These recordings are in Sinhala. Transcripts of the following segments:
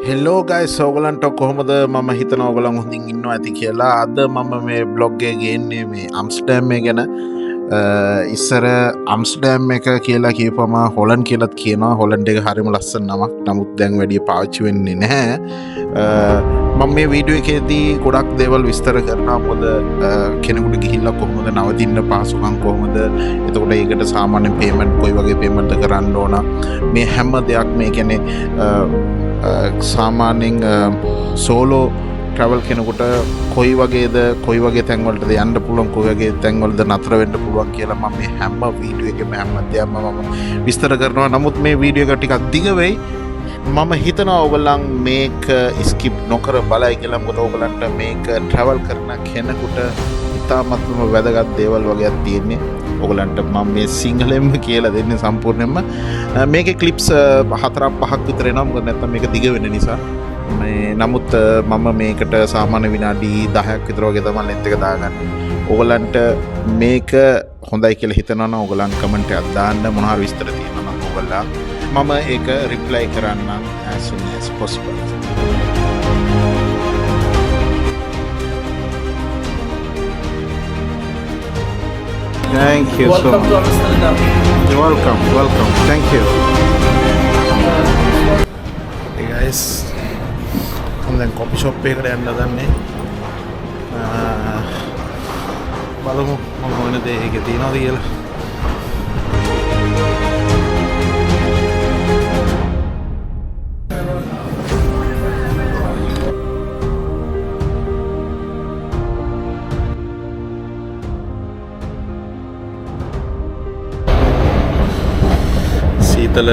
හෙල්ලෝ ගයිස් ඔයගලන්ට කොහොමද මම හිතනවා ඔයගලන් හොඳින් ඉන්නවා ඇති කියලා. අද මම මේ බ්ලොග් එකේ ගේන්නේ මේ අම්ස්ටර්ඩම් එක ගැන. ඉස්සර අම්ස්ටර්ඩම් එක කියලා කියපම හොලන්ඩ් කියලාත් කියනවා. හොලන්ඩ් එක හරිම ලස්සන නමක්. නමුත් දැන් වැඩි පාවිච්චි වෙන්නේ නැහැ. මම මේ වීඩියෝ එකේදී ගොඩක් දේවල් විස්තර කරනවා. මොකද කෙනෙකුට ගිහිල්ලා කොහොමද නවතින්න පාසුකම් කොහොමද, එතකොට ඒකට සාමාන්‍ය පේමන්ට් කොයි වගේ පේමන්ට් කරන්න ඕන, මේ හැම දෙයක් මේ කියන්නේ සාමාන්‍යයෙන් සෝලෝ ට්‍රැවල් කෙනෙකුට කොයි වගේ තැන්වලටද යන්න පුළුවන්, කොයි වගේ තැන්වලද නතර වෙන්න පුළුවන් කියලා මම මේ හැම වීඩියෝ එකෙම හැම දෙයක්ම මම විස්තර කරනවා. නමුත් මේ වීඩියෝ එක ටිකක් දිග වෙයි. මම හිතනවා ඔයගලන් මේක ස්කිප් නොකර බලයි කියලා. මොකද ඔයගලන්ට මේක ට්‍රැවල් කරන කෙනෙකුට ඉතාමත්ම වැදගත් දේවල් වගේක් තියෙන්නේ. ඔයගලන්ට මම මේ සිංහලෙන්ම කියලා දෙන්නේ සම්පූර්ණයෙන්ම. මේකේ ක්ලිප්ස් 4-5ක් විතර එනවා. මොකද නැත්නම් මේක දිග වෙන නිසා. නමුත් මම මේකට සාමාන්‍ය විනාඩි 10ක් විතර වගේ තමයි ලෙන්ත් එක දාගන්නේ. ඔයගලන්ට මේක හොඳයි කියලා හිතනවා නම් ඔයගලන් කමෙන්ට් එකක් දාන්න. මොනවා හරි විස්තර තියෙනවා නම් ඔයගලන් මම ඒක රිප්ලයි කරන්නම් as soon as possible. Thank you so much. You're welcome. Thank you. Hey guys, I'm then coffee shop එකකට යන්න හදන්නේ. බලමු මම මොන දේ එකේ තියනවද කියලා. සීතල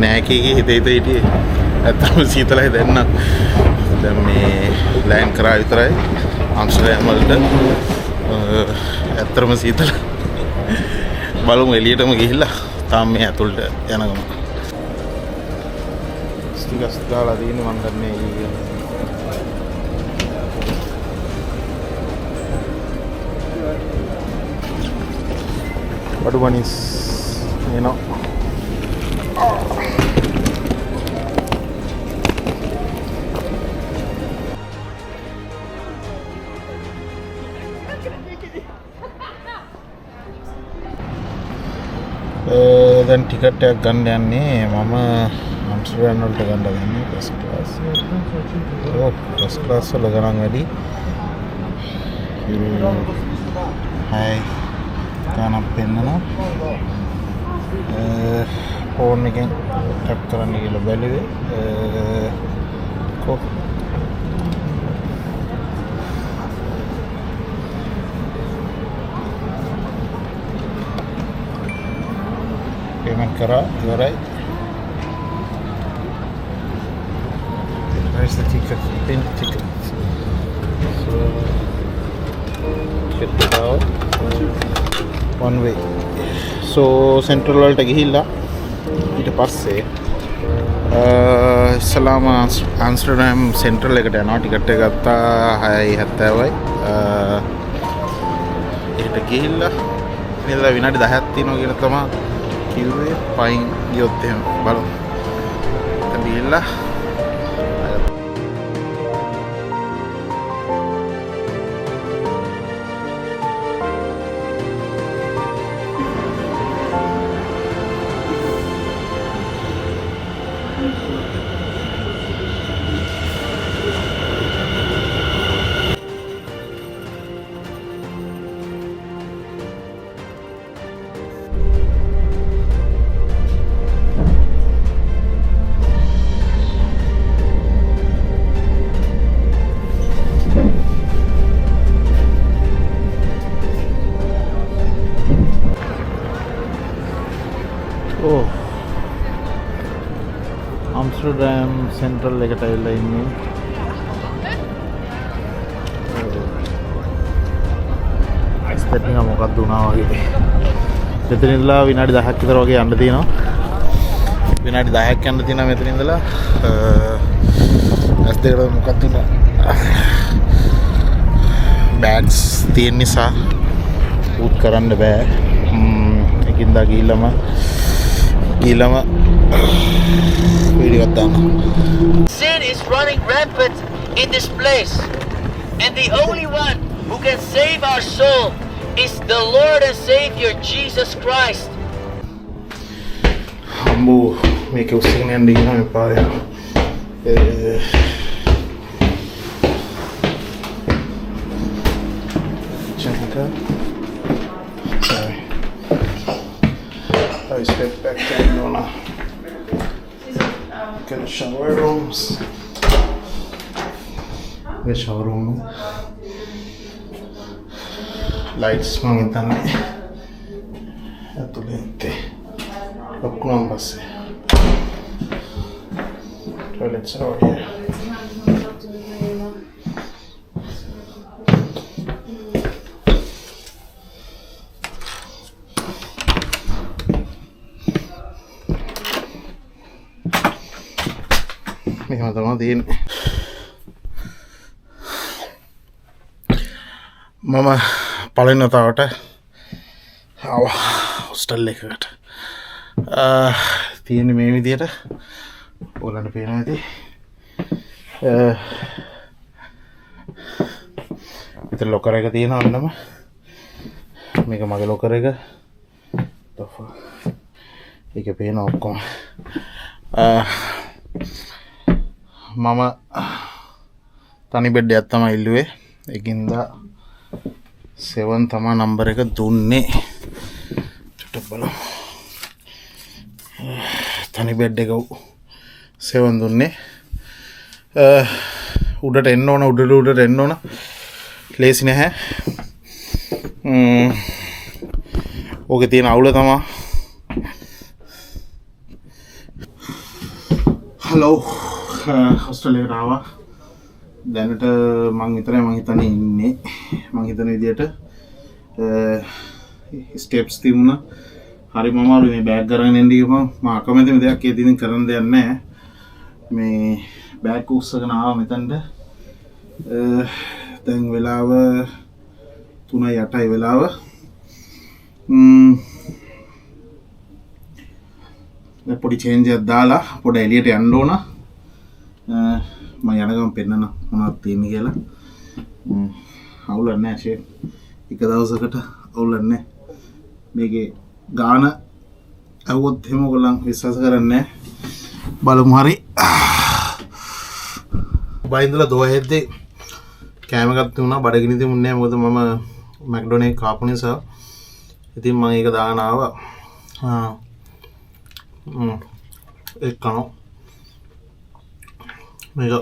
නෑ කීකී හිතේ ඇත්තම සීතලයි දැන් නම්. දැන් මේ ලෑන්ඩ් කරා විතරයි අම්ස්ටර්ඩම් වලට. ඇත්තම සීතල. බලමු එළියටම ගිහිල්ලා තාම මේ ඇතුළට යන ගමන්. ස්ටිකර්ස් දාලා තියෙන්නේ මම දන්නේ ඊයේ. What one is, you know. දැන් ටිකට් එකක් ගන්න යන්නේ මම අම්ස්ටර්ඩම් වලට ගන්න ගන්නේ ෆස්ට් ක්ලාස්. ෆස්ට් ක්ලාස් වල ගණන් වැඩි. හයි ගණන් පෙන්නනවා. ෆෝන් එකෙන් ටැප් කරන්න කියලා බැලුවේ. payment kara, you are right. Where is the ticket? Pin ticket. So get it out. One way. So central වලට ගිහිල්ලා ඊට පස්සේ ඉස්ලාම අම්ස්ටර්ඩම් සෙන්ට්‍රල් එකට යනවා. ටිකට් එක ගත්තා 6.70යි. ඒකට ගිහිල්ලා ඉතින් විනාඩි 10ක් තියෙනවා කියලා තමයි කිව්වේ. පයින් ගියොත් එහෙම බලමු. එතන ගිහිල්ලා අම්ස්ටර්ඩම් සෙන්ට්‍රල් එකට ඇවිල්ලා ඉන්නේ. ස්ටෙපින් එක මොකක්ද වුණා වගේ. මෙතන ඉඳලා විනාඩි 10ක් විතර වගේ යන්න තියෙනවා. විනාඩි 10ක් යන්න තියෙනවා මෙතන ඉඳලා. ඇස් දෙකට මොකක්ද වුණා. බෑග්ස් තියෙන නිසා ඌට් කරන්න බෑ. ඒකින්ද ගිහිල්ලාම video දාන්න. running rampant in this place. And the only one who can save our soul is the Lord and Savior Jesus Christ. අම්බෝ මේක උස්සගෙන යන්න ඉන්නවා මේ පාරේ. Sorry. I step back down now. Get the shower rooms. The shower room. Lights mangitanne. Atulente. Loppuun passi. Toilets are over here. මෙහෙම තමයි තියෙන්නේ. මම පළවෙනි වතාවට ආවා හොස්ටල් එකකට. තියෙන්නේ මේ විදියට ඔයාලන්ට පේනවා ඇති. මෙතන ලොකර් එක තියෙනවා අන්නම. මේක මගේ ලොකර් එක. ඒක පේනවා ඔක්කොම. මම තනි බෙඩ් එකක් තමයි ඉල්ලුවේ. ඒකින්ද 7 තමයි නම්බර් එක දුන්නේ. චුට්ටක් බලමු. තනි බෙඩ් එක 7 දුන්නේ. උඩට එන්න ඕන උඩට එන්න ඕන. ලේසි නැහැ. ඕකේ තියෙන අවුල තමයි. හලෝ හොස්ටල් එකට ආවා. දැනට මං විතරයි මං හිතන්නේ ඉන්නේ. මං හිතන විදියට ස්ටෙප්ස් තිබුණා. හරි මම මේ බෑග් අරගෙන එන්න ගිහම මම අකමැතිම දෙයක් ඒ දින කරන්න දෙයක් නැහැ. මේ බෑග් උස්සගෙන ආවා මෙතනට. දැන් වෙලාව 3:08යි වෙලාව. පොඩි චේන්ජ් එකක් දාලා පොඩ එළියට යන්න ඕන. මම යනකම් පෙන්නන මොනවද තියෙන්නේ කියලා. අවුලක් නැහැ ෂේප්. එක දවසකට අවුලක් නැහැ. මේකේ ගාන අවුත් එහෙම ඔයගොල්ලන් විශ්වාස කරන්නේ නැහැ. බලමු හරි. බයින්දලා දොහෙද්දී කෑම එකක් තිබුණා බඩගිනි තිබුණේ නැහැ. මොකද මම මැක්ඩොනල්ඩ් කාපු නිසා. ඉතින් මම ඒක දාගෙන ආවා. ඒක කනවා. මේක